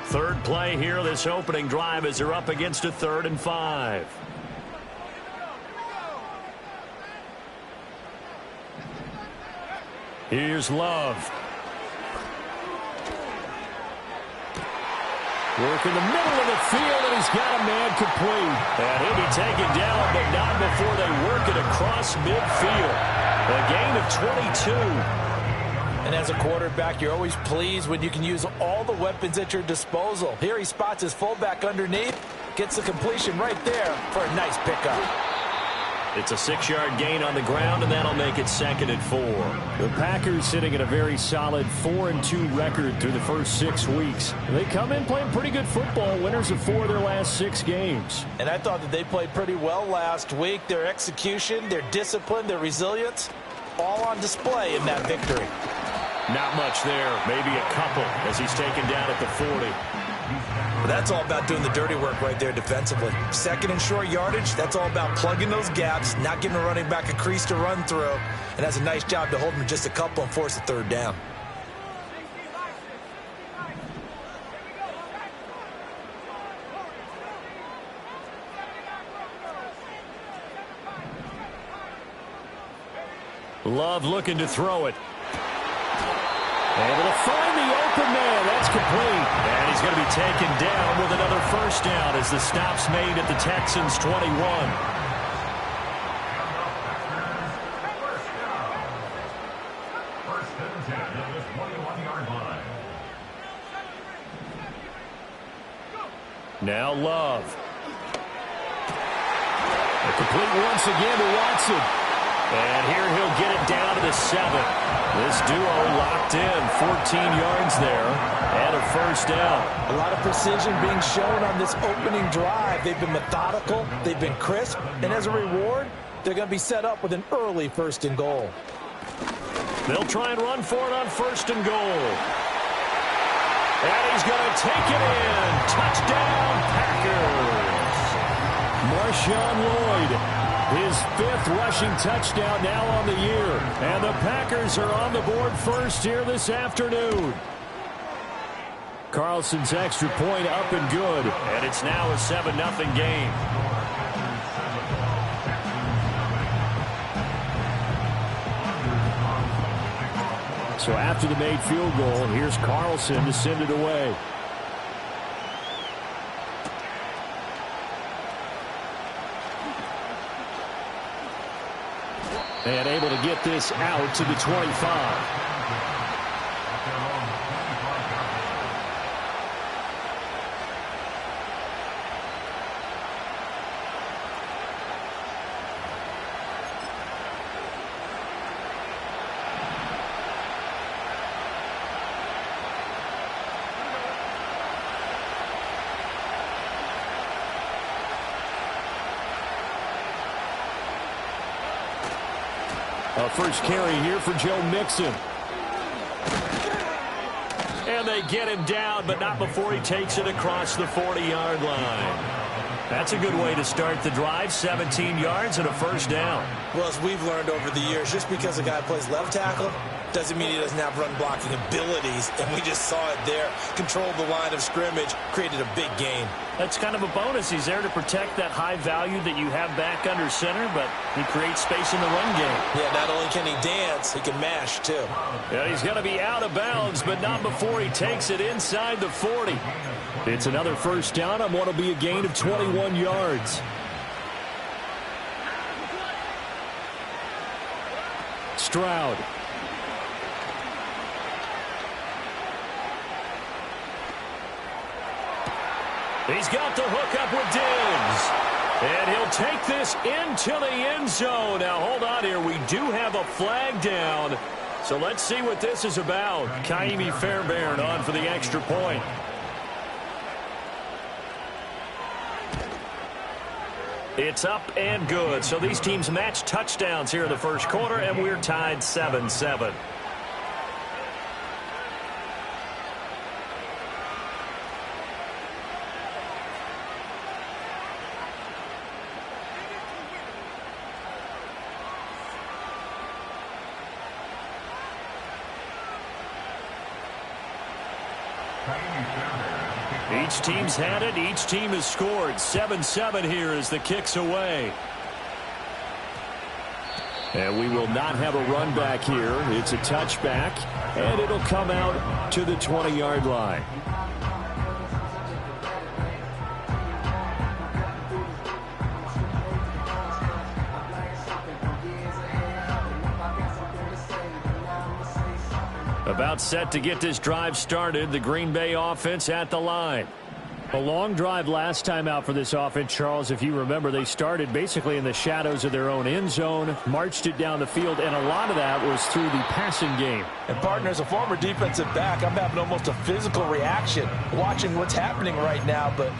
Third play here, this opening drive, as they're up against a 3rd and 5. Here's Love. Work in the middle of the field, and he's got a man complete. And he'll be taken down, but not before they work it across midfield. A gain of 22. And as a quarterback, you're always pleased when you can use all the weapons at your disposal. Here he spots his fullback underneath, gets the completion right there for a nice pickup. It's a 6-yard gain on the ground, and that'll make it 2nd and 4. The Packers sitting at a very solid 4-2 record through the first 6 weeks. They come in playing pretty good football, winners of 4 of their last 6 games. And I thought that they played pretty well last week. Their execution, their discipline, their resilience, all on display in that victory. Not much there, maybe a couple as he's taken down at the 40. That's all about doing the dirty work right there defensively. 2nd and short yardage, that's all about plugging those gaps, not giving a running back a crease to run through, and that's a nice job to hold him just a couple and force a 3rd down. Love looking to throw it. Able to find the open man. That's complete. And he's going to be taken down with another 1st down as the stop's made at the Texans' 21. Now Love. A complete once again to Watson. And here he'll get it down to the 7. This duo locked in, 14 yards there, and a 1st down. A lot of precision being shown on this opening drive. They've been methodical, they've been crisp, and as a reward, they're going to be set up with an early 1st and goal. They'll try and run for it on 1st and goal. And he's going to take it in. Touchdown, Packers. Marshawn Lloyd. His 5th rushing touchdown now on the year. And the Packers are on the board first here this afternoon. Carlson's extra point up and good. And it's now a 7-0 game. So after the made field goal, here's Carlson to send it away. And able to get this out to the 25. A first carry here for Joe Mixon. And they get him down, but not before he takes it across the 40-yard line. That's a good way to start the drive. 17 yards and a 1st down. Well, as we've learned over the years, just because a guy plays left tackle doesn't mean he doesn't have run blocking abilities, and we just saw it there. Controlled the line of scrimmage, created a big gain. That's kind of a bonus. He's there to protect that high value that you have back under center, but he creates space in the run game. Yeah, not only can he dance, he can mash, too. Yeah, he's going to be out of bounds, but not before he takes it inside the 40. It's another 1st down on what will be a gain of 21 yards. Stroud. He's got the hook up with Diggs. And he'll take this into the end zone. Now, hold on here. We do have a flag down. So let's see what this is about. Kaimi Fairbairn on for the extra point. It's up and good. So these teams match touchdowns here in the 1st quarter, and we're tied 7-7. Kaimi Fairbairn, Each team's had it. Each team has scored. 7-7 here as the kick's away. And we will not have a run back here. It's a touchback, and it'll come out to the 20-yard line. About set to get this drive started. The Green Bay offense at the line. A long drive last time out for this offense, Charles. If you remember, they started basically in the shadows of their own end zone, marched it down the field, and a lot of that was through the passing game. And, partner, as a former defensive back, I'm having almost a physical reaction watching what's happening right now. But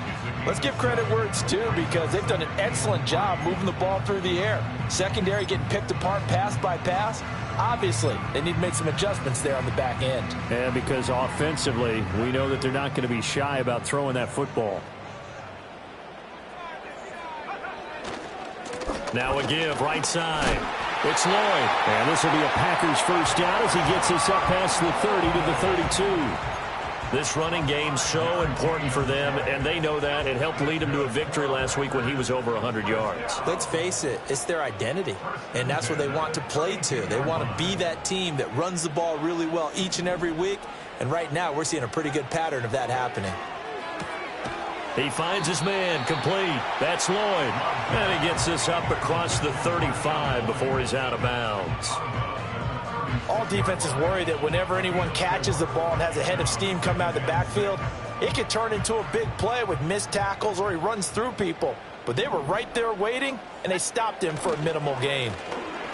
let's give credit where it's due, because they've done an excellent job moving the ball through the air. Secondary getting picked apart pass by pass. Obviously, they need to make some adjustments there on the back end. And because offensively, we know that they're not going to be shy about throwing that football. Now a give, right side. It's Lloyd. And this will be a Packers first down as he gets us up past the 30 to the 32. This running game's so important for them, and they know that. It helped lead them to a victory last week when he was over 100 yards. Let's face it, it's their identity, and that's what they want to play to. They want to be that team that runs the ball really well each and every week, and right now we're seeing a pretty good pattern of that happening. He finds his man, complete. That's Lloyd. And he gets us up across the 35 before he's out of bounds. All defenses worry that whenever anyone catches the ball and has a head of steam come out of the backfield, it could turn into a big play with missed tackles or he runs through people. But they were right there waiting, and they stopped him for a minimal gain.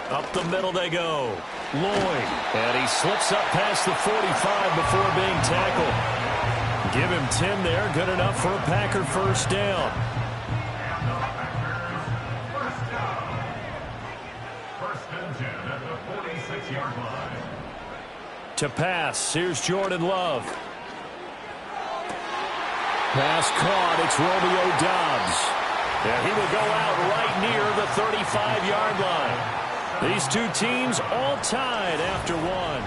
Up the middle they go. Lloyd. And he slips up past the 45 before being tackled. Give him 10 there. Good enough for a Packer first down. To pass, here's Jordan Love. Pass caught, it's Romeo Doubs. And he will go out right near the 35-yard line. These two teams all tied after one.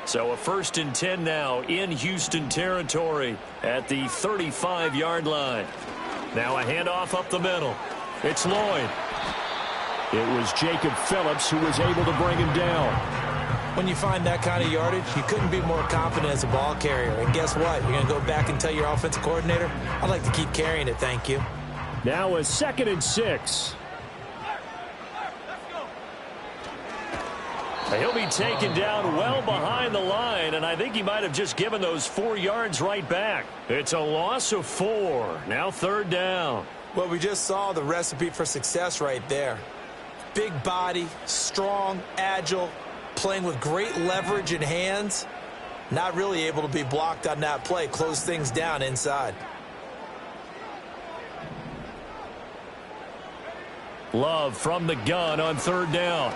So a 1st and 10 now in Houston territory at the 35-yard line. Now a handoff up the middle. It's Lloyd. It was Jacob Phillips who was able to bring him down. When you find that kind of yardage, you couldn't be more confident as a ball carrier. And guess what? You're going to go back and tell your offensive coordinator, I'd like to keep carrying it, thank you. Now a 2nd and 6. He'll be taken down well behind the line, and I think he might have just given those 4 yards right back. It's a loss of 4. Now 3rd down. Well, we just saw the recipe for success right there. Big body, strong, agile, playing with great leverage in hands. Not really able to be blocked on that play. Close things down inside. Love from the gun on 3rd down.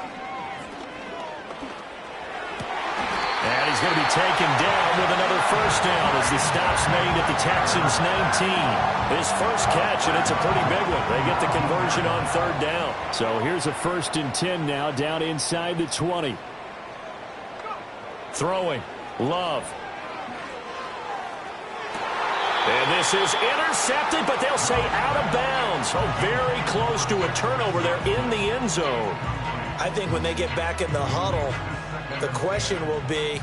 And he's going to be taken down with another first down as the stop's made at the Texans' 19. His first catch, and it's a pretty big one. They get the conversion on 3rd down. So here's a 1st and 10 now down inside the 20. Throwing. Love. And this is intercepted, but they'll say out of bounds. Oh, very close to a turnover there in the end zone. I think when they get back in the huddle, the question will be,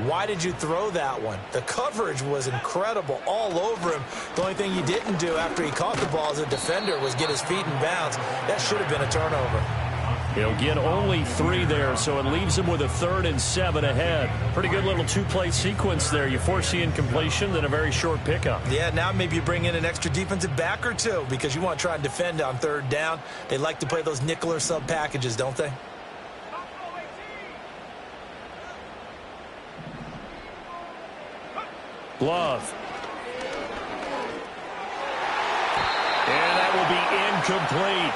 why did you throw that one? The coverage was incredible all over him. The only thing he didn't do after he caught the ball as a defender was get his feet in bounds. That should have been a turnover. He'll get only 3 there, so it leaves him with a 3rd and 7 ahead. Pretty good little 2-play sequence there. You force the incompletion, then a very short pickup. Yeah, now maybe you bring in an extra defensive back or two because you want to try and defend on 3rd down. They like to play those nickel or sub packages, don't they? Love. And that will be incomplete.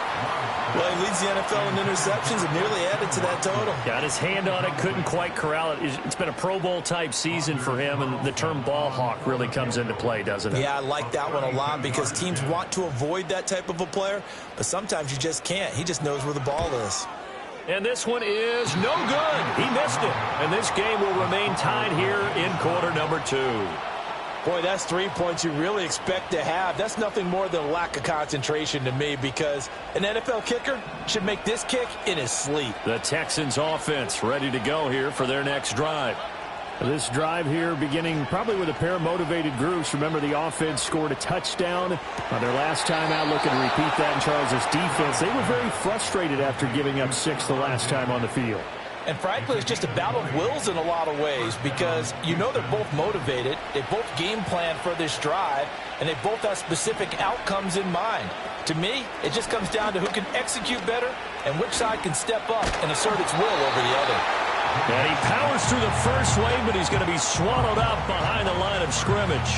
Well, he leads the NFL in interceptions and nearly added to that total. Got his hand on it, couldn't quite corral it. It's been a Pro Bowl-type season for him, and the term ball hawk really comes into play, doesn't it? Yeah, I like that one a lot because teams want to avoid that type of a player, but sometimes you just can't. He just knows where the ball is. And this one is no good. He missed it. And this game will remain tied here in quarter number 2. Boy, that's 3 points you really expect to have. That's nothing more than a lack of concentration to me, because an NFL kicker should make this kick in his sleep. The Texans offense ready to go here for their next drive. This drive here beginning probably with a pair of motivated groups. Remember, the offense scored a touchdown on their last time out, looking to repeat that in Charles' defense. They were very frustrated after giving up 6 the last time on the field. And frankly, it's just a battle of wills in a lot of ways, because you know they're both motivated. They both game plan for this drive, and they both have specific outcomes in mind. To me, it just comes down to who can execute better and which side can step up and assert its will over the other. And he powers through the first wave, but he's going to be swallowed up behind the line of scrimmage.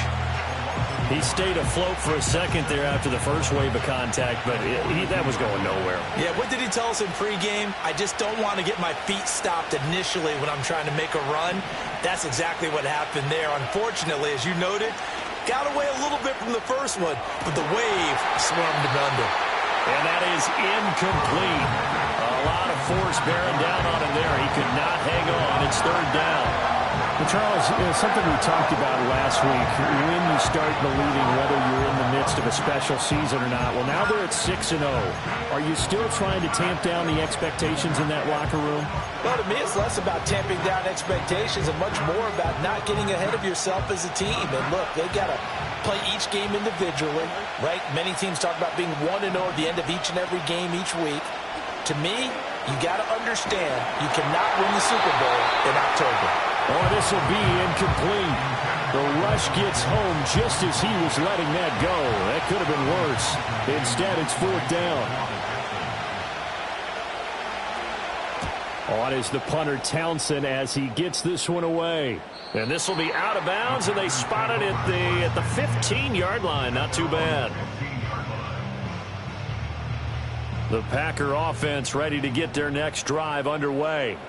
He stayed afloat for a second there after the first wave of contact, but that was going nowhere. Yeah, what did he tell us in pregame? I just don't want to get my feet stopped initially when I'm trying to make a run. That's exactly what happened there. Unfortunately, as you noted, got away a little bit from the first one, but the wave swarmed him under. And that is incomplete. A lot of force bearing down on him there. He could not hang on. It's third down. Well, Charles, something we talked about last week, when you start believing whether you're in the midst of a special season or not. Well, now they're at 6-0. Are you still trying to tamp down the expectations in that locker room? Well, to me, it's less about tamping down expectations and much more about not getting ahead of yourself as a team. And look, they got to play each game individually, right? Many teams talk about being 1-0 at the end of each and every game each week. To me, you got to understand you cannot win the Super Bowl in October. Oh, this will be incomplete. The rush gets home just as he was letting that go. That could have been worse. Instead, it's fourth down. On is the punter, Townsend, as he gets this one away. And this will be out of bounds, and they spot it at the 15-yard line. Not too bad. The Packer offense ready to get their next drive underway.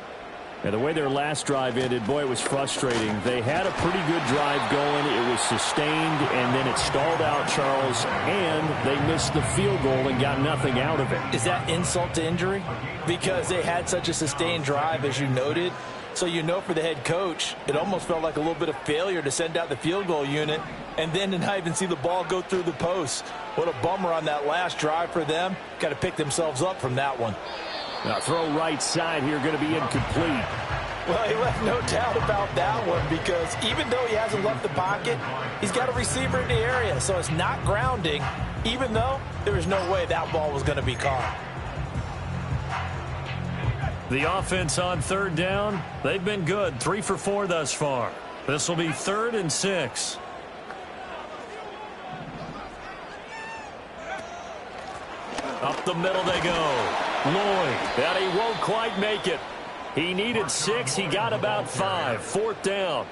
And the way their last drive ended, boy, it was frustrating. They had a pretty good drive going. It was sustained, and then it stalled out, Charles, and they missed the field goal and got nothing out of it. Is that insult to injury? Because they had such a sustained drive, as you noted. So you know, for the head coach, it almost felt like a little bit of failure to send out the field goal unit and then to not even see the ball go through the post. What a bummer on that last drive for them. Got to pick themselves up from that one. Now throw right side here, going to be incomplete. Well, he left no doubt about that one, because even though he hasn't left the pocket, he's got a receiver in the area, so it's not grounding, even though there was no way that ball was going to be caught. The offense on third down, they've been good. 3 for 4 thus far. This will be 3rd and 6. Up the middle they go. Lloyd, and he won't quite make it. He needed 6. He got about 5. 4th down.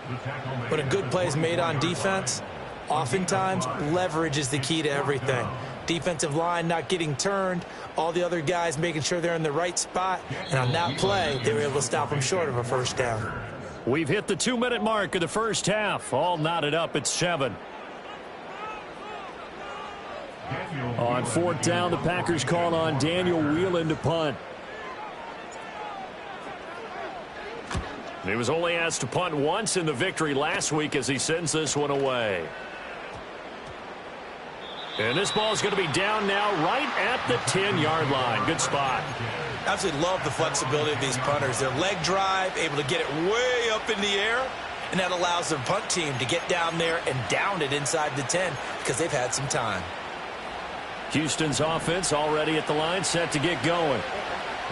When a good play is made on defense, oftentimes leverage is the key to everything. Defensive line not getting turned, all the other guys making sure they're in the right spot, and on that play, they were able to stop them short of a first down. We've hit the 2-minute mark of the first half. All knotted up at 7. On 4th down, the Packers call on Daniel Whelan to punt. He was only asked to punt once in the victory last week as he sends this one away. And this ball is going to be down now right at the 10-yard line. Good spot. Absolutely love the flexibility of these punters. Their leg drive, able to get it way up in the air, and that allows their punt team to get down there and down it inside the 10 because they've had some time. Houston's offense already at the line, set to get going.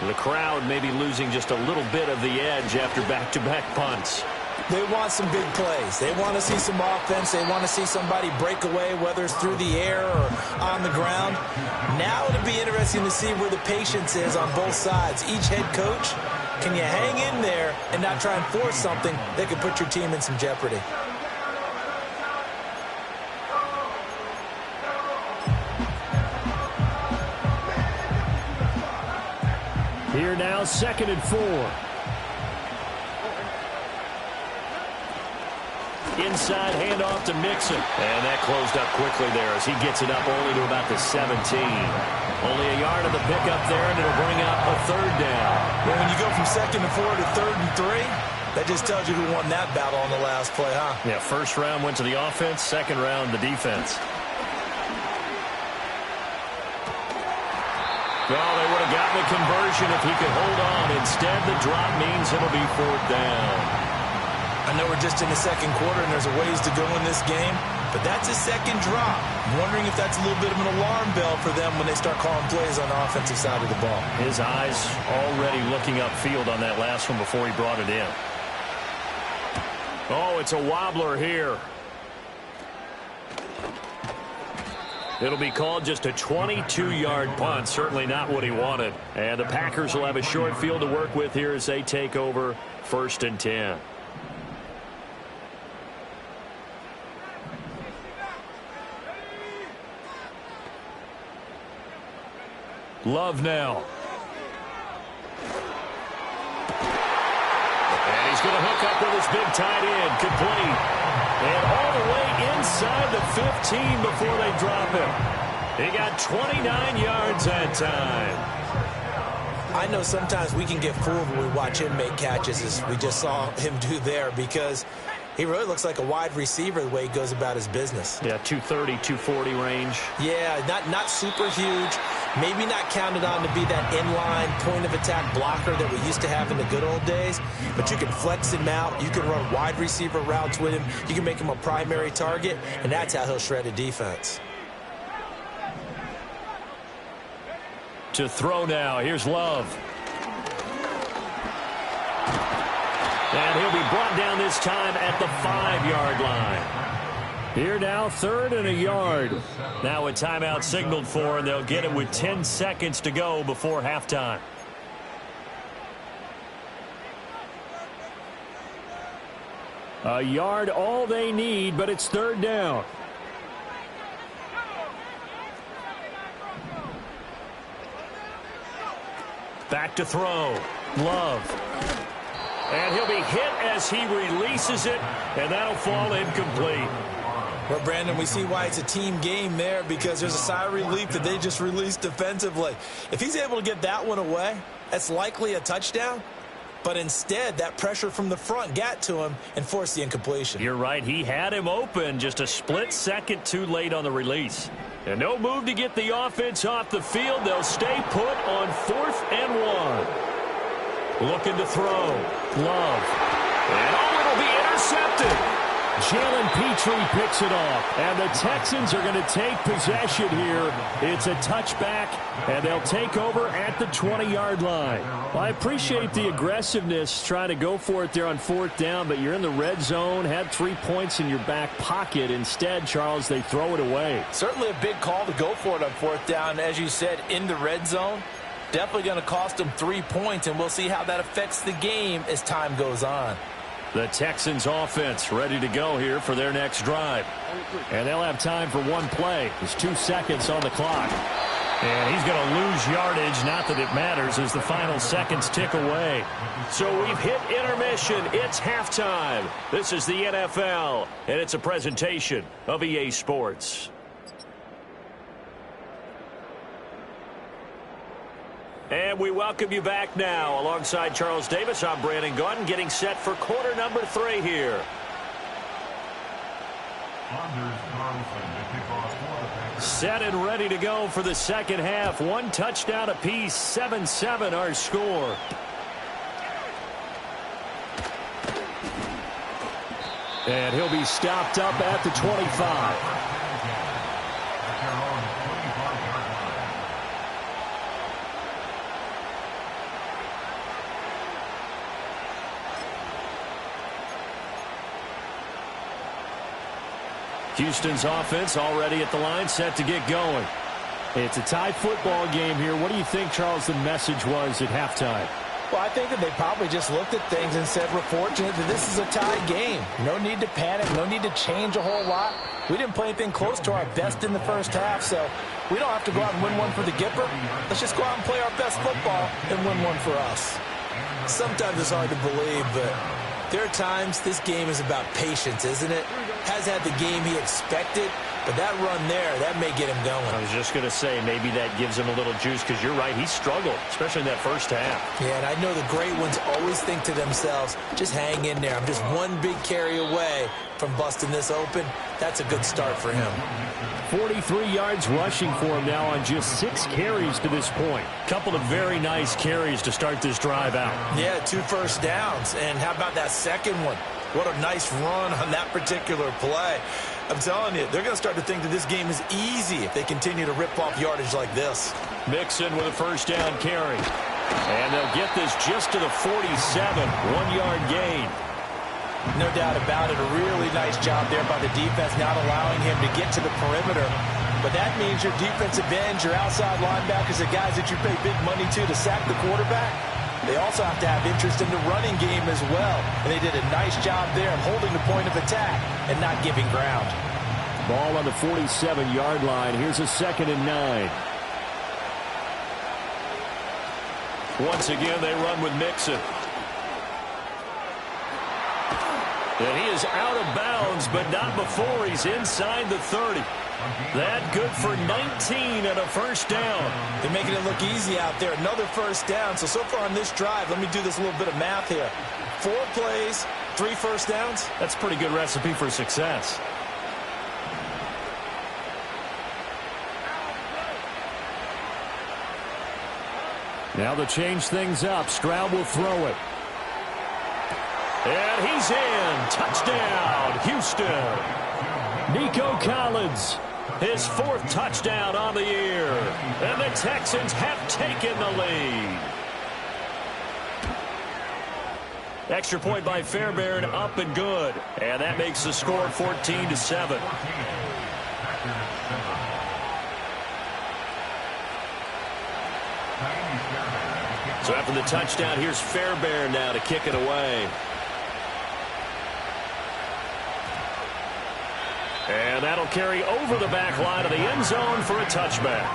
The crowd may be losing just a little bit of the edge after back-to-back punts. They want some big plays. They want to see some offense. They want to see somebody break away, whether it's through the air or on the ground. Now it'll be interesting to see where the patience is on both sides. Each head coach, can you hang in there and not try and force something that could put your team in some jeopardy? Here now, 2nd and 4. Inside handoff to Mixon. And that closed up quickly there as he gets it up only to about the 17. Only a yard of the pickup there, and it'll bring up a third down. Well, when you go from 2nd and 4 to 3rd and 3, that just tells you who won that battle on the last play, huh? Yeah, first round went to the offense, second round the defense. Well, they would have gotten a conversion if he could hold on. Instead, the drop means it'll be 4th down. I know we're just in the second quarter and there's a ways to go in this game, but that's a second drop. I'm wondering if that's a little bit of an alarm bell for them when they start calling plays on the offensive side of the ball. His eyes already looking upfield on that last one before he brought it in. Oh, it's a wobbler here. It'll be called just a 22-yard punt. Certainly not what he wanted. And the Packers will have a short field to work with here as they take over 1st and 10. Love now. And he's going to hook up with his big tight end. Complete. And all the way inside the 15 before they drop him. He got 29 yards that time. I know sometimes we can get fooled when we watch him make catches, as we just saw him do there, because he really looks like a wide receiver the way he goes about his business. Yeah, 230, 240 range. Yeah, not super huge. Maybe not counted on to be that inline point-of-attack blocker that we used to have in the good old days. But you can flex him out. You can run wide receiver routes with him. You can make him a primary target, and that's how he'll shred a defense. To throw now. Here's Love. And he'll be brought down this time at the 5-yard line. Here now, 3rd and a yard. Now a timeout signaled for, and they'll get it with 10 seconds to go before halftime. A yard all they need, but it's 3rd down. Back to throw. Love. And he'll be hit as he releases it, and that'll fall incomplete. Well, Brandon, we see why it's a team game there, because there's a sigh of relief that they just released defensively. If he's able to get that one away, that's likely a touchdown. But instead, that pressure from the front got to him and forced the incompletion. You're right. He had him open, just a split second too late on the release. And no move to get the offense off the field. They'll stay put on 4th and 1. Looking to throw. Love. And it'll be intercepted. Jalen Petrie picks it off, and the Texans are going to take possession here. It's a touchback, and they'll take over at the 20-yard line. Well, I appreciate the aggressiveness trying to go for it there on 4th down, but you're in the red zone, had 3 points in your back pocket. Instead, Charles, they throw it away. Certainly a big call to go for it on 4th down. As you said, in the red zone, definitely going to cost them 3 points, and we'll see how that affects the game as time goes on. The Texans offense ready to go here for their next drive. And they'll have time for one play. There's 2 seconds on the clock. And he's going to lose yardage. Not that it matters as the final seconds tick away. So we've hit intermission. It's halftime. This is the NFL, and it's a presentation of EA Sports. And we welcome you back now. Alongside Charles Davis, I'm Brandon Gaudin, getting set for quarter number 3 here. Set and ready to go for the second half. 1 touchdown apiece, 7-7 our score. And he'll be stopped up at the 25. Houston's offense already at the line, set to get going. It's a tie football game here. What do you think, Charles, the message was at halftime? Well, I think that they probably just looked at things and said, we're fortunate that this is a tie game. No need to panic, no need to change a whole lot. We didn't play anything close to our best in the first half, so we don't have to go out and win one for the Gipper. Let's just go out and play our best football and win one for us. Sometimes it's hard to believe, but There are times this game is about patience, isn't it? Has had the game he expected, but that run there, that may get him going. I was just going to say, maybe that gives him a little juice, because you're right, he struggled, especially in that first half. Yeah, and I know the great ones always think to themselves, just hang in there. I'm just one big carry away from busting this open. That's a good start for him. 43 yards rushing for him now on just 6 carries to this point. Couple of very nice carries to start this drive out. Yeah, 2 first downs. And how about that second one? What a nice run on that particular play. I'm telling you, they're going to start to think that this game is easy if they continue to rip off yardage like this. Mixon with a first down carry. And they'll get this just to the 47, 1-yard gain. No doubt about it. A really nice job there by the defense, not allowing him to get to the perimeter. But that means your defensive ends, your outside linebackers, the guys that you pay big money to sack the quarterback, they also have to have interest in the running game as well. And they did a nice job there of holding the point of attack and not giving ground. Ball on the 47-yard line. Here's a 2nd and 9. Once again, they run with Mixon. And he is out of bounds, but not before he's inside the 30. That good for 19 and a first down. They're making it look easy out there. Another first down. So far on this drive, let me do this little bit of math here. 4 plays, 3 first downs. That's a pretty good recipe for success. Now to change things up, Stroud will throw it. And he's in. Touchdown, Houston. Nico Collins. His 4th touchdown on the year. And the Texans have taken the lead. Extra point by Fairbairn, up and good. And that makes the score 14-7. So after the touchdown, here's Fairbairn now to kick it away. And that'll carry over the back line of the end zone for a touchback.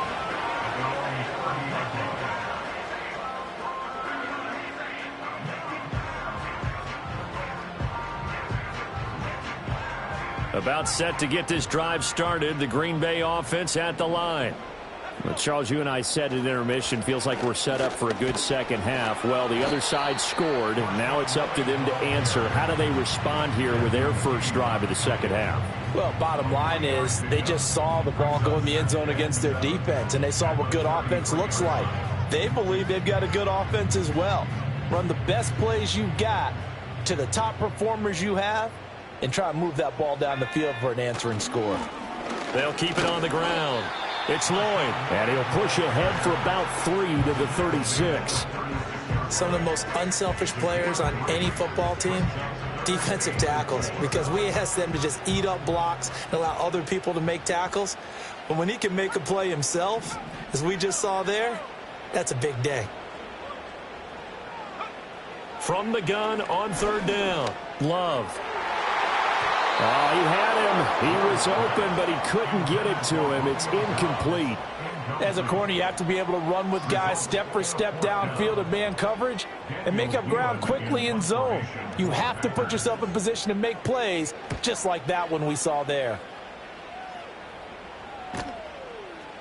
About set to get this drive started, the Green Bay offense at the line. Well, Charles, you and I said at intermission, feels like we're set up for a good second half. Well, the other side scored. Now it's up to them to answer. How do they respond here with their first drive of the second half? Well, bottom line is they just saw the ball go in the end zone against their defense, and they saw what good offense looks like. They believe they've got a good offense as well. Run the best plays you've got to the top performers you have, and try to move that ball down the field for an answering score. They'll keep it on the ground. It's Lloyd. And he'll push ahead for about 3 to the 36. Some of the most unselfish players on any football team, defensive tackles, because we ask them to just eat up blocks and allow other people to make tackles. But when he can make a play himself, as we just saw there, that's a big day. From the gun on 3rd down, Love. Oh, he had him. He was open, but he couldn't get it to him. It's incomplete. As a corner, you have to be able to run with guys step for step downfield of man coverage and make up ground quickly in zone. You have to put yourself in position to make plays just like that one we saw there.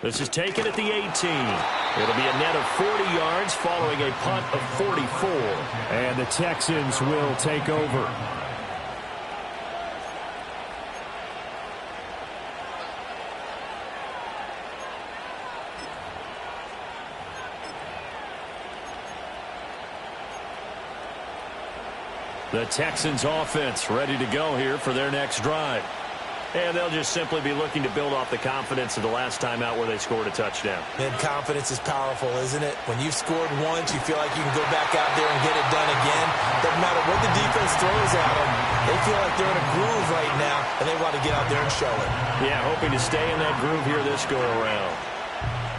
This is taken at the 18. It'll be a net of 40 yards following a punt of 44. And the Texans will take over. The Texans offense ready to go here for their next drive. And they'll just simply be looking to build off the confidence of the last time out where they scored a touchdown. And confidence is powerful, isn't it? When you've scored once, you feel like you can go back out there and get it done again. Doesn't matter what the defense throws at them. They feel like they're in a groove right now, and they want to get out there and show it. Yeah, hoping to stay in that groove here this go-around.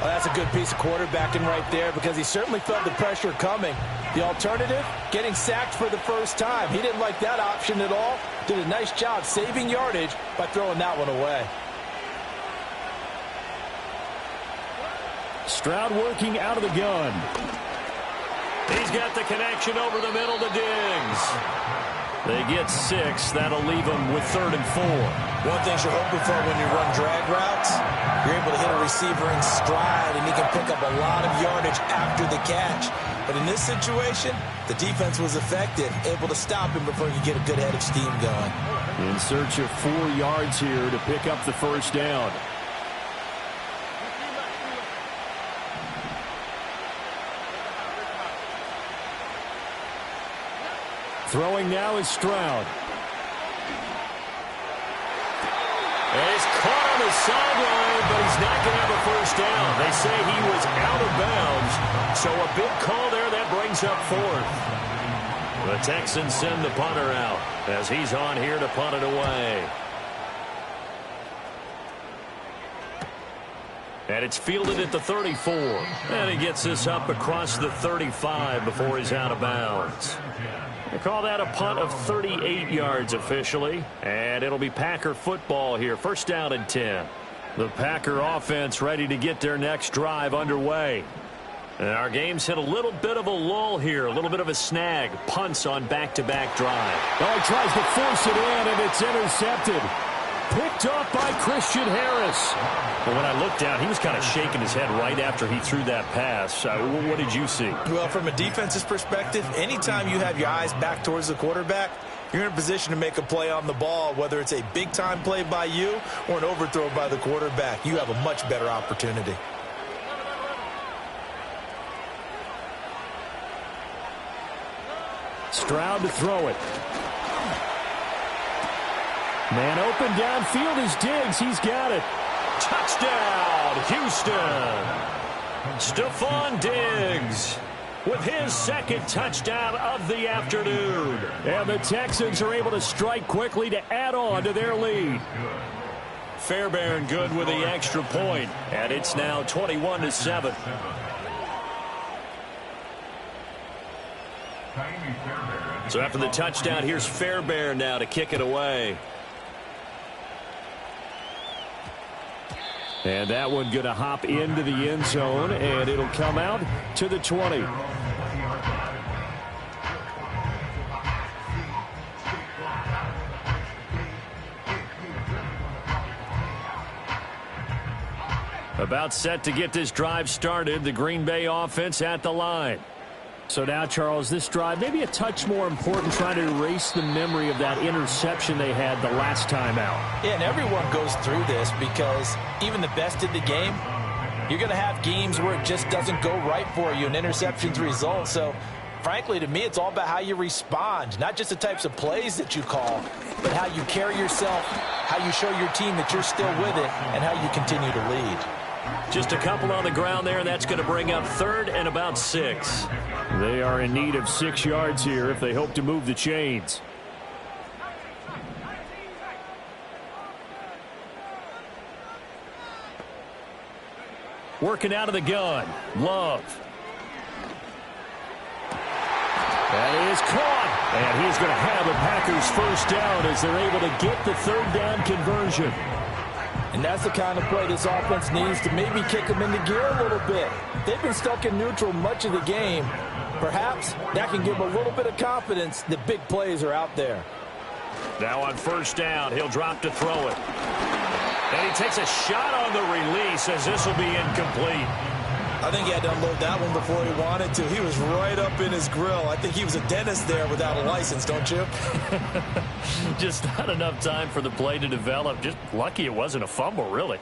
Well, that's a good piece of quarterbacking right there because he certainly felt the pressure coming. The alternative, getting sacked for the first time. He didn't like that option at all. Did a nice job saving yardage by throwing that one away. Stroud working out of the gun. He's got the connection over the middle to Diggs. They get 6. That'll leave them with 3rd and 4. One thing you're hoping for when you run drag routes, you're able to hit a receiver in stride, and he can pick up a lot of yardage after the catch. But in this situation, the defense was effective, able to stop him before he could get a good head of steam going. In search of 4 yards here to pick up the first down. Throwing now is Stroud. And he's caught on the sideline, but he's not going to have a first down. They say he was out of bounds, so a big call there. That brings up 4th. The Texans send the punter out as he's on here to punt it away. And it's fielded at the 34. And he gets this up across the 35 before he's out of bounds. They call that a punt of 38 yards officially. And it'll be Packer football here. First down and 10. The Packer offense ready to get their next drive underway. And our game's hit a little bit of a lull here. A little bit of a snag. Punts on back-to-back drive. Oh, he tries to force it in, and it's intercepted. Picked off by Christian Harris. But when I looked down, he was kind of shaking his head right after he threw that pass. What did you see? Well, from a defense's perspective, anytime you have your eyes back towards the quarterback, you're in a position to make a play on the ball, whether it's a big-time play by you or an overthrow by the quarterback. You have a much better opportunity. Stroud to throw it. Man open downfield is Diggs. He's got it. Touchdown, Houston. Stephon Diggs with his 2nd touchdown of the afternoon. And the Texans are able to strike quickly to add on to their lead. Fairbairn good with the extra point, and it's now 21-7. So after the touchdown, here's Fairbairn now to kick it away. And that one going to hop into the end zone, and it'll come out to the 20. About set to get this drive started. The Green Bay offense at the line. So now, Charles, this drive maybe a touch more important, trying to erase the memory of that interception they had the last time out. Yeah, and everyone goes through this because even the best in the game, you're going to have games where it just doesn't go right for you and interceptions result. So, frankly, to me, it's all about how you respond, not just the types of plays that you call, but how you carry yourself, how you show your team that you're still with it, and how you continue to lead. Just a couple on the ground there, and that's going to bring up 3rd and about 6. They are in need of 6 yards here if they hope to move the chains. Working out of the gun. Love. That is caught. And he's going to have the Packers first down as they're able to get the 3rd down conversion. And that's the kind of play this offense needs to maybe kick them into gear a little bit. They've been stuck in neutral much of the game. Perhaps that can give them a little bit of confidence that big plays are out there. Now on first down, he'll drop to throw it. And he takes a shot on the release as this will be incomplete. I think he had to unload that one before he wanted to. He was right up in his grill. I think he was a dentist there without a license, don't you? Just not enough time for the play to develop. Just lucky it wasn't a fumble, really.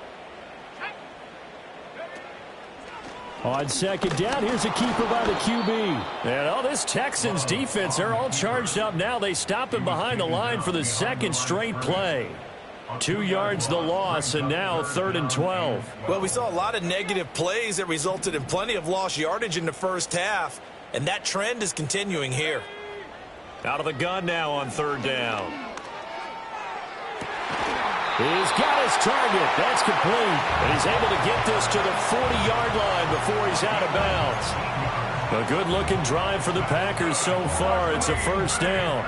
On second down, here's a keeper by the QB. And all this Texans defense, they're all charged up now. They stop him behind the line for the 2nd straight play. 2 yards the loss, and now 3rd and 12. Well, we saw a lot of negative plays that resulted in plenty of lost yardage in the first half, and that trend is continuing here. Out of the gun now on 3rd down. He's got his target. That's complete. And he's able to get this to the 40-yard line before he's out of bounds. A good-looking drive for the Packers so far. It's a first down.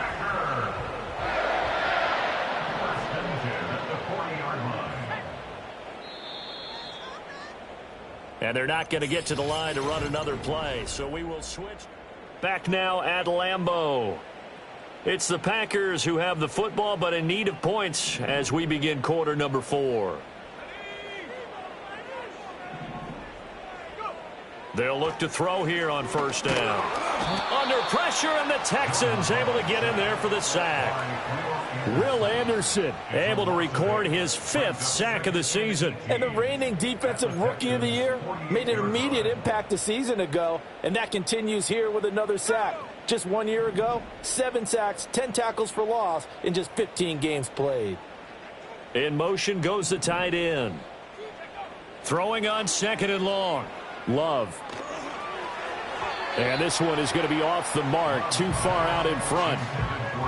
And they're not going to get to the line to run another play, so we will switch. Back now at Lambeau. It's the Packers who have the football, but in need of points as we begin quarter number 4. They'll look to throw here on first down. Under pressure, and the Texans able to get in there for the sack. Will Anderson able to record his 5th sack of the season. And the reigning defensive rookie of the year made an immediate impact a season ago, and that continues here with another sack. Just 1 year ago, 7 sacks, 10 tackles for loss in just 15 games played. In motion goes the tight end. Throwing on 2nd and long. Love. And this one is going to be off the mark, too far out in front.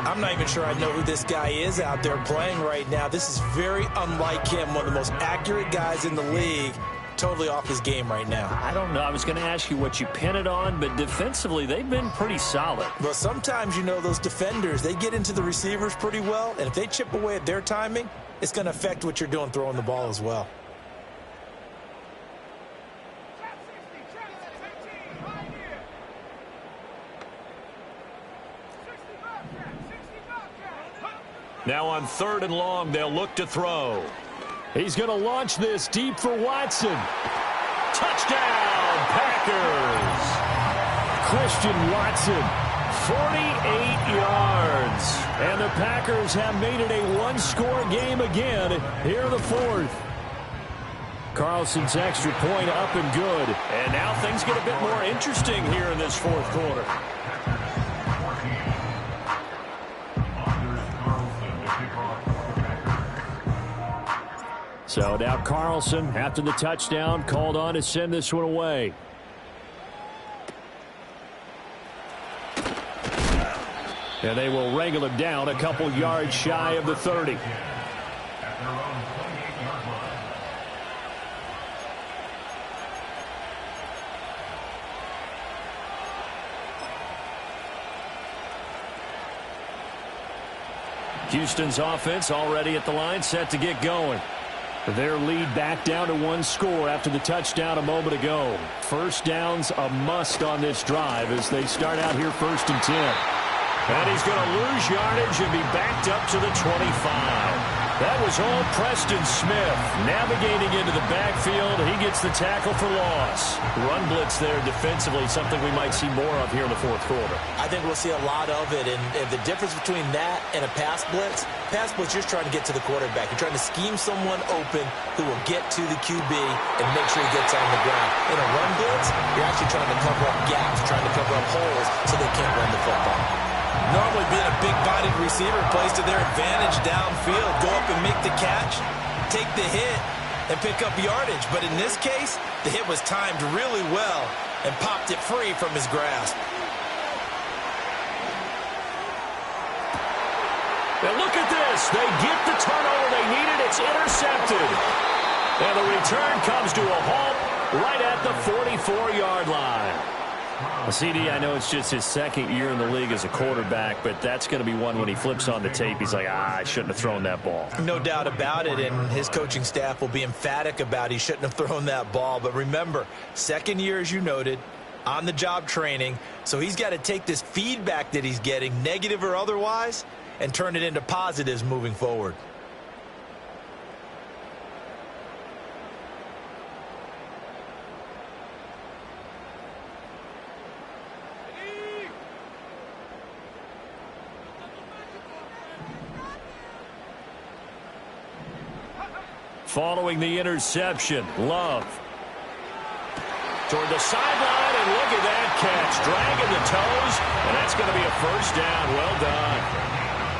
I'm not even sure I know who this guy is out there playing right now. This is very unlike him, one of the most accurate guys in the league. Totally off his game right now. I don't know. I was going to ask you what you pin it on, but defensively, they've been pretty solid. Well, sometimes, those defenders, they get into the receivers pretty well, and if they chip away at their timing, it's going to affect what you're doing throwing the ball as well. Now on 3rd and long, they'll look to throw. He's going to launch this deep for Watson. Touchdown, Packers! Christian Watson, 48 yards. And the Packers have made it a one-score game again here in the 4th. Carlson's extra point up and good. And now things get a bit more interesting here in this 4th quarter. So now Carlson, after the touchdown, called on to send this one away. And they will wrangle him down a couple yards shy of the 30. Houston's offense already at the line, set to get going. Their lead back down to 1 score after the touchdown a moment ago. First down's a must on this drive as they start out here 1st and 10. And he's going to lose yardage and be backed up to the 25. That was old Preston Smith navigating into the backfield. He gets the tackle for loss. Run blitz there defensively, something we might see more of here in the 4th quarter. I think we'll see a lot of it, and the difference between that and a pass blitz, you're just trying to get to the quarterback. You're trying to scheme someone open who will get to the QB and make sure he gets on the ground. In a run blitz, you're actually trying to cover up gaps, trying to cover up holes so they can't run the football. Normally being a big-bodied receiver plays to their advantage downfield. Go up and make the catch, take the hit, and pick up yardage. But in this case, the hit was timed really well and popped it free from his grasp. And look at this. They get the turnover they needed. It's intercepted. And the return comes to a halt right at the 44-yard line. Well, CD, I know it's just his 2nd year in the league as a quarterback, but that's going to be one when he flips on the tape, he's like, I shouldn't have thrown that ball. No doubt about it, and his coaching staff will be emphatic about he shouldn't have thrown that ball. But remember, 2nd year, as you noted, on-the-job training, so he's got to take this feedback that he's getting, negative or otherwise, and turn it into positives moving forward. Following the interception, Love. Toward the sideline, and look at that catch. Dragging the toes, and that's going to be a 1st down. Well done.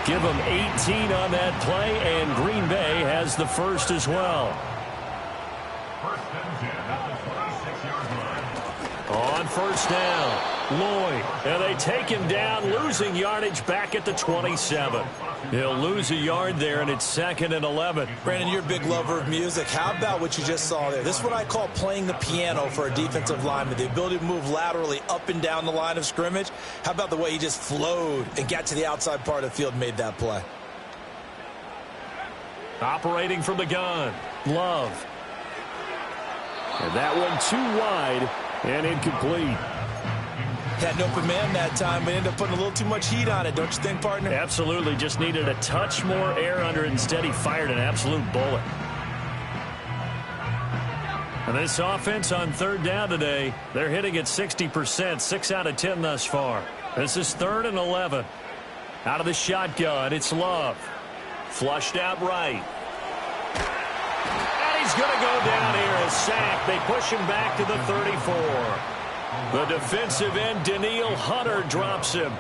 Give them 18 on that play, and Green Bay has the 1st as well. On 1st down, Lloyd. And they take him down, losing yardage back at the 27. He'll lose a yard there, and it's 2nd and 11. Brandon, you're a big lover of music. How about what you just saw there? This is what I call playing the piano for a defensive lineman, the ability to move laterally up and down the line of scrimmage. How about the way he just flowed and got to the outside part of the field and made that play? Operating from the gun, Love. And that one too wide and incomplete. Had an open man that time, but ended up putting a little too much heat on it, don't you think, partner? Absolutely. Just needed a touch more air under it. Instead, he fired an absolute bullet. And this offense on third down today, they're hitting at 60%, 6 out of 10 thus far. This is 3rd and 11. Out of the shotgun, it's Love. Flushed out right. And he's going to go down here, a sack. They push him back to the 34. The defensive end, Danielle Hunter, drops him.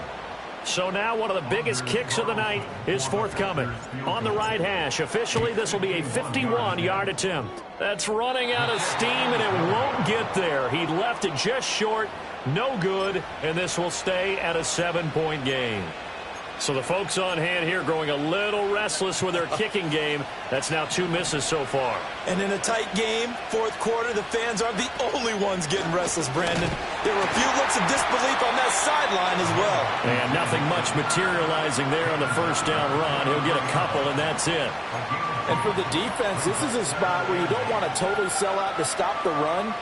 So now one of the biggest kicks of the night is forthcoming. On the right hash, officially this will be a 51-yard attempt. That's running out of steam, and it won't get there. He left it just short, no good, and this will stay at a 7-point game. So the folks on hand here growing a little restless with their kicking game. That's now 2 misses so far. And in a tight game, fourth quarter, the fans aren't the only ones getting restless, Brandon. There were a few looks of disbelief on that sideline as well. And nothing much materializing there on the first down run. He'll get a couple, and that's it. And for the defense, this is a spot where you don't want to totally sell out to stop the run,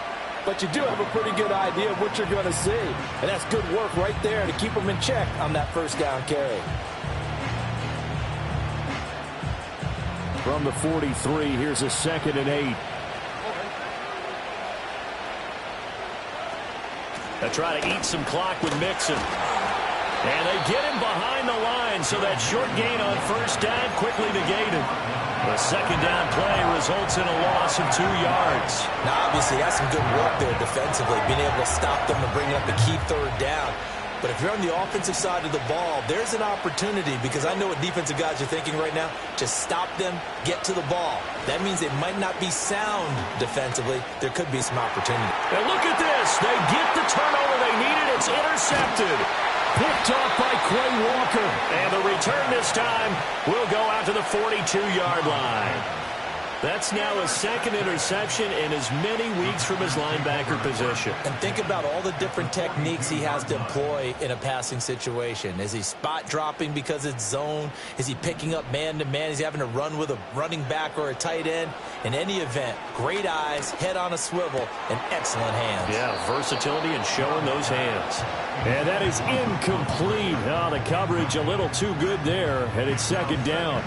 but you do have a pretty good idea of what you're going to see. And that's good work right there to keep them in check on that first down carry. From the 43, here's a 2nd and 8. They try to eat some clock with Mixon. And they get him behind the line, so that short gain on first down quickly negated. The second down play results in a loss of 2 yards. Now, obviously, that's some good work there defensively, being able to stop them and bring up a key third down. But if you're on the offensive side of the ball, there's an opportunity, because I know what defensive guys are thinking right now. Just stop them, get to the ball. That means it might not be sound defensively. There could be some opportunity. And look at this. They get the turnover they needed. It's intercepted. Picked off by Quay Walker. And the return this time will go out to the 42-yard line. That's now his 2nd interception in as many weeks from his linebacker position. And think about all the different techniques he has to employ in a passing situation. Is he spot dropping because it's zone? Is he picking up man-to-man? Is he having to run with a running back or a tight end? In any event, great eyes, head on a swivel, and excellent hands. Yeah, versatility and showing those hands. And that is incomplete. Oh, the coverage a little too good there, and it's 2nd down.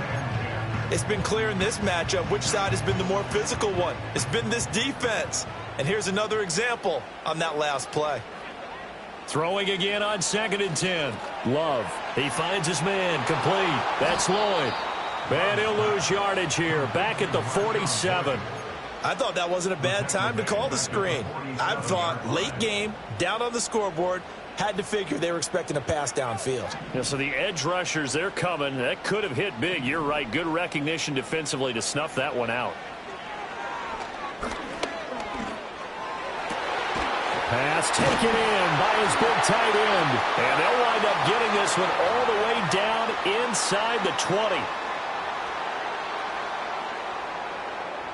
It's been clear in this matchup which side has been the more physical one. It's been this defense. And here's another example on that last play. Throwing again on 2nd and 10. Love. He finds his man complete. That's Lloyd. And he'll lose yardage here. Back at the 47. I thought that wasn't a bad time to call the screen. I thought late game, down on the scoreboard, had to figure they were expecting a pass downfield. Yeah, so the edge rushers, they're coming. That could have hit big. You're right. Good recognition defensively to snuff that one out. Pass taken in by his big tight end. And they'll wind up getting this one all the way down inside the 20.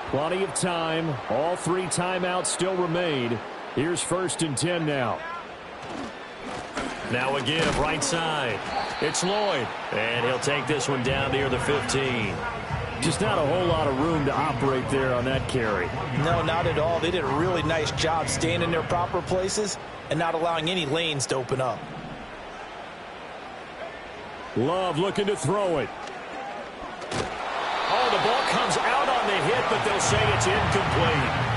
Plenty of time. All 3 timeouts still remain. Here's 1st and 10 now. Now a give right side. It's Lloyd. And he'll take this one down near the 15. Just not a whole lot of room to operate there on that carry. No, not at all. They did a really nice job staying in their proper places and not allowing any lanes to open up. Love looking to throw it. Oh, the ball comes out on the hit, but they'll say it's incomplete.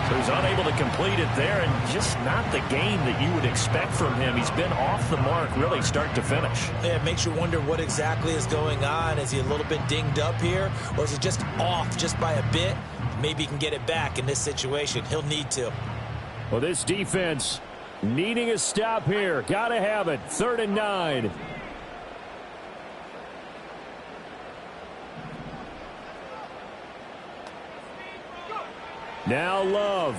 So he's unable to complete it there, and just not the game that you would expect from him. He's been off the mark really start to finish. Yeah, it makes you wonder what exactly is going on. Is he a little bit dinged up here, or is he just off just by a bit? Maybe he can get it back in this situation. He'll need to. Well, this defense needing a stop here. Got to have it. 3rd and 9. Now Love.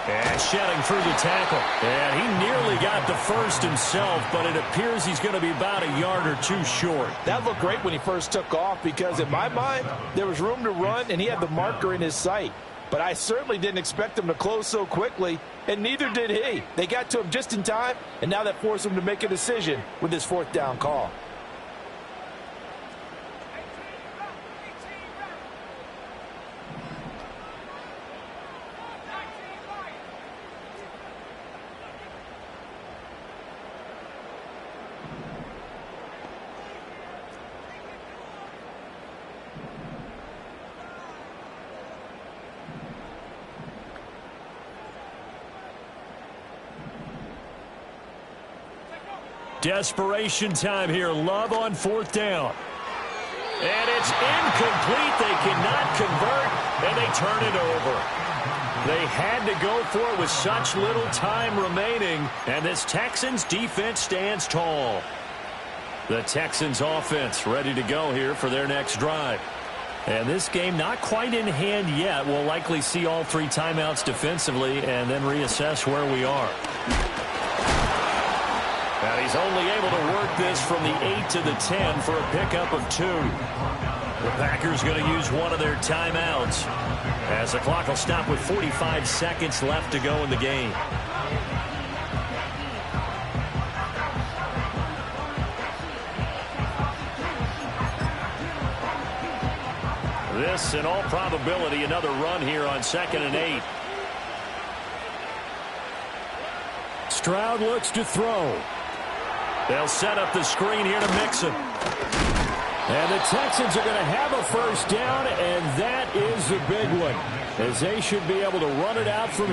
And shedding through the tackle. And he nearly got the first himself, but it appears he's going to be about a yard or 2 short. That looked great when he first took off, because in my mind, there was room to run, and he had the marker in his sight. But I certainly didn't expect him to close so quickly, and neither did he. They got to him just in time, and now that forced him to make a decision with his 4th down call. Desperation time here. Love on 4th down. And it's incomplete. They cannot convert, and they turn it over. They had to go for it with such little time remaining, and this Texans defense stands tall. The Texans offense ready to go here for their next drive. And this game not quite in hand yet. We'll likely see all 3 timeouts defensively and then reassess where we are. And he's only able to work this from the 8 to the 10 for a pickup of 2. The Packers going to use one of their timeouts as the clock will stop with 45 seconds left to go in the game. This, in all probability, another run here on 2nd and 8. Stroud looks to throw. They'll set up the screen here to Mixon. And the Texans are going to have a first down, and that is a big one, as they should be able to run it out from